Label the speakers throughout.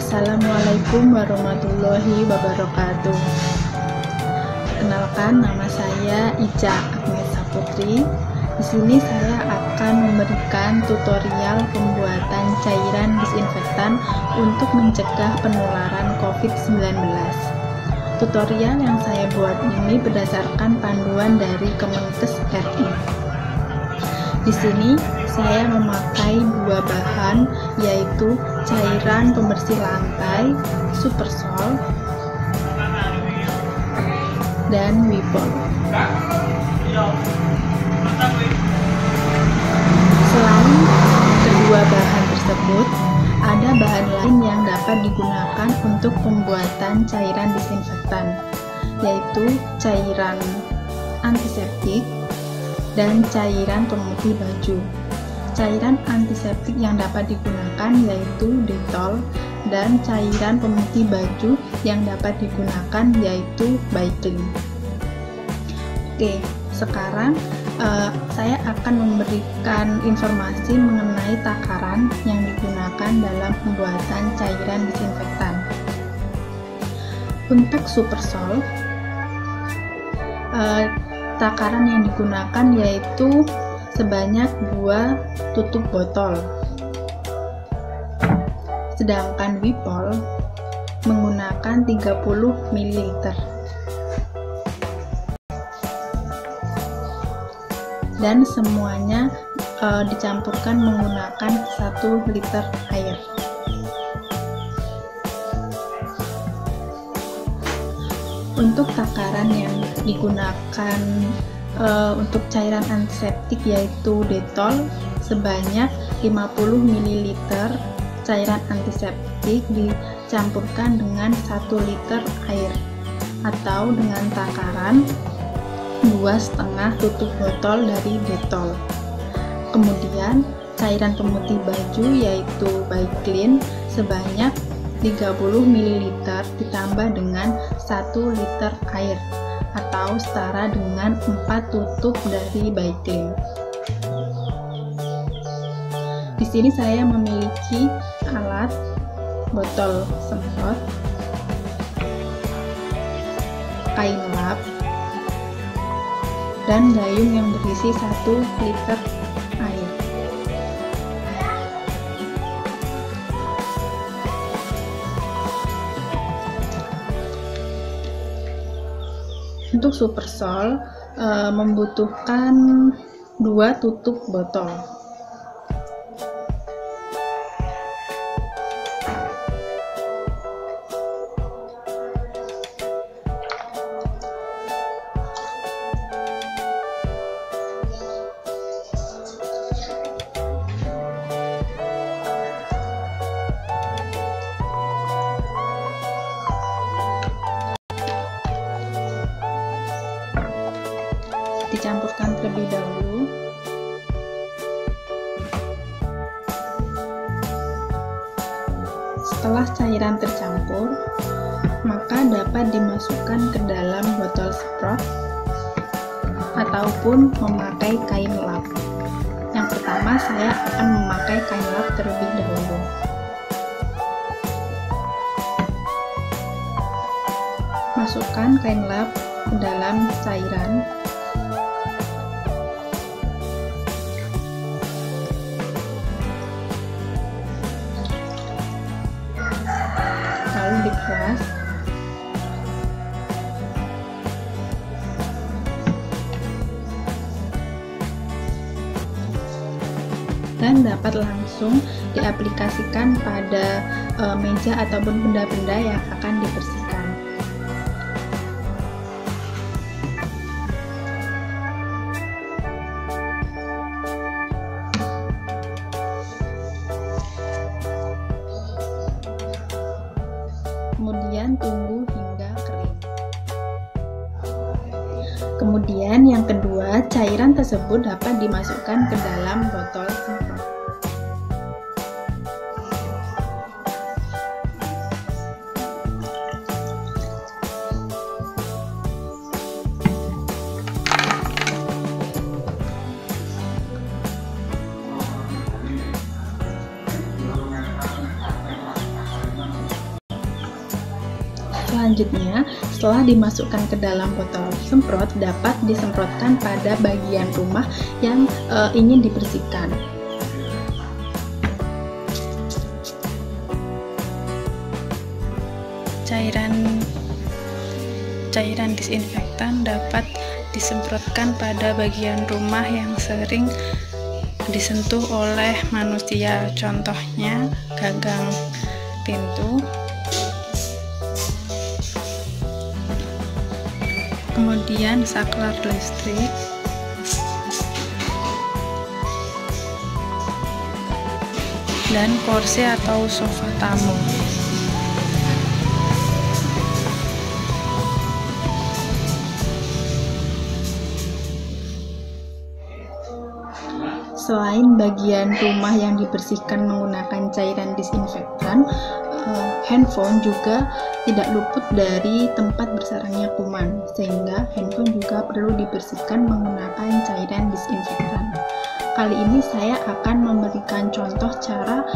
Speaker 1: Assalamualaikum warahmatullahi wabarakatuh. Perkenalkan, nama saya Ica Agnes Putri. Di sini saya akan memberikan tutorial pembuatan cairan disinfektan untuk mencegah penularan COVID-19. Tutorial yang saya buat ini berdasarkan panduan dari Kemenkes RI. Di sini saya memakai dua bahan, yaitu cairan pembersih lantai Supersol dan Wipol. Selain kedua bahan tersebut, ada bahan lain yang dapat digunakan untuk pembuatan cairan disinfektan, yaitu cairan antiseptik dan cairan pemutih baju. Cairan antiseptik yang dapat digunakan yaitu Dettol, dan cairan pemutih baju yang dapat digunakan yaitu Baiklin. Oke, sekarang saya akan memberikan informasi mengenai takaran yang digunakan dalam pembuatan cairan disinfektan. Untuk Supersol, takaran yang digunakan yaitu sebanyak 2 tutup botol. Sedangkan Wipol menggunakan 30 ml. Dan semuanya dicampurkan menggunakan 1 liter air. Untuk takaran yang digunakan untuk cairan antiseptik yaitu Dettol sebanyak 50 ml cairan antiseptik dicampurkan dengan 1 liter air atau dengan takaran 2,5 tutup botol dari Dettol. Kemudian cairan pemutih baju yaitu Baiklin sebanyak 30 ml ditambah dengan 1 liter air atau setara dengan 4 tutup dari Baiklin. Di sini saya memiliki alat botol semprot, kain lap, dan gayung yang berisi 1 liter air. Untuk Supersol membutuhkan 2 tutup botol. Dicampurkan terlebih dahulu. Setelah cairan tercampur, maka dapat dimasukkan ke dalam botol semprot ataupun memakai kain lap. Yang pertama saya akan memakai kain lap terlebih dahulu. Masukkan kain lap ke dalam cairan. Lalu diperas. Dan dapat langsung diaplikasikan pada meja ataupun benda-benda yang akan dibersihkan. Kemudian tunggu hingga kering. Kemudian yang kedua, cairan tersebut dapat dimasukkan ke dalam botol semprot. selanjutnya, setelah dimasukkan ke dalam botol semprot, dapat disemprotkan pada bagian rumah yang ingin dibersihkan. Cairan disinfektan dapat disemprotkan pada bagian rumah yang sering disentuh oleh manusia, contohnya gagang pintu, kemudian saklar listrik, dan kursi atau sofa tamu. Selain bagian rumah yang dibersihkan menggunakan cairan disinfektan, handphone juga tidak luput dari tempat bersarangnya kuman, sehingga handphone juga perlu dibersihkan menggunakan cairan disinfektan. Kali ini saya akan memberikan contoh cara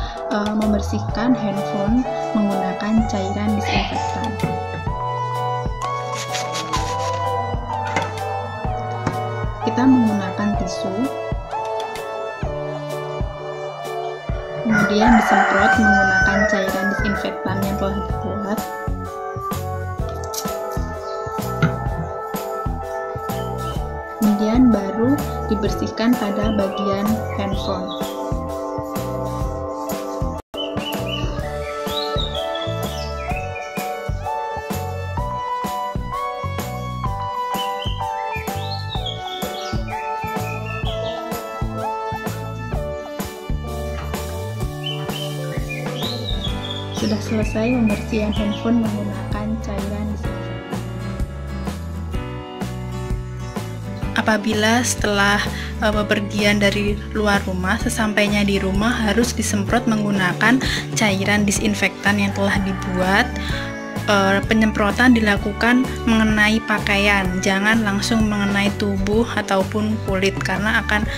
Speaker 1: membersihkan handphone menggunakan cairan disinfektan. Kita menggunakan tisu, kemudian disemprot menggunakan cairan disinfektan yang telah dibuat. Kemudian baru dibersihkan pada bagian handphone. Sudah selesai pembersihan handphone menggunakan cairan disinfektan. Apabila setelah bepergian dari luar rumah, sesampainya di rumah harus disemprot menggunakan cairan disinfektan yang telah dibuat. Penyemprotan dilakukan mengenai pakaian, jangan langsung mengenai tubuh ataupun kulit, karena akan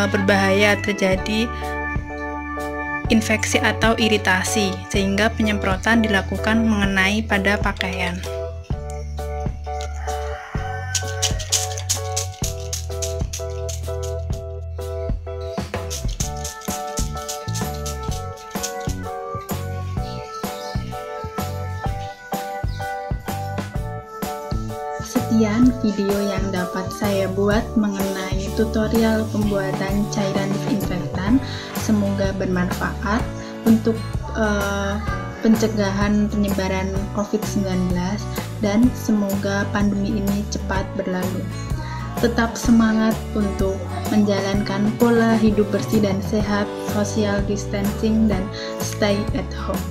Speaker 1: berbahaya terjadi infeksi atau iritasi, sehingga penyemprotan dilakukan mengenai pada pakaian. Sekian video yang dapat saya buat mengenai tutorial pembuatan cairan disinfektan. Semoga bermanfaat untuk pencegahan penyebaran COVID-19 dan semoga pandemi ini cepat berlalu. Tetap semangat untuk menjalankan pola hidup bersih dan sehat, social distancing, dan stay at home.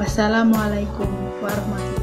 Speaker 1: Wassalamualaikum warahmatullahi wabarakatuh.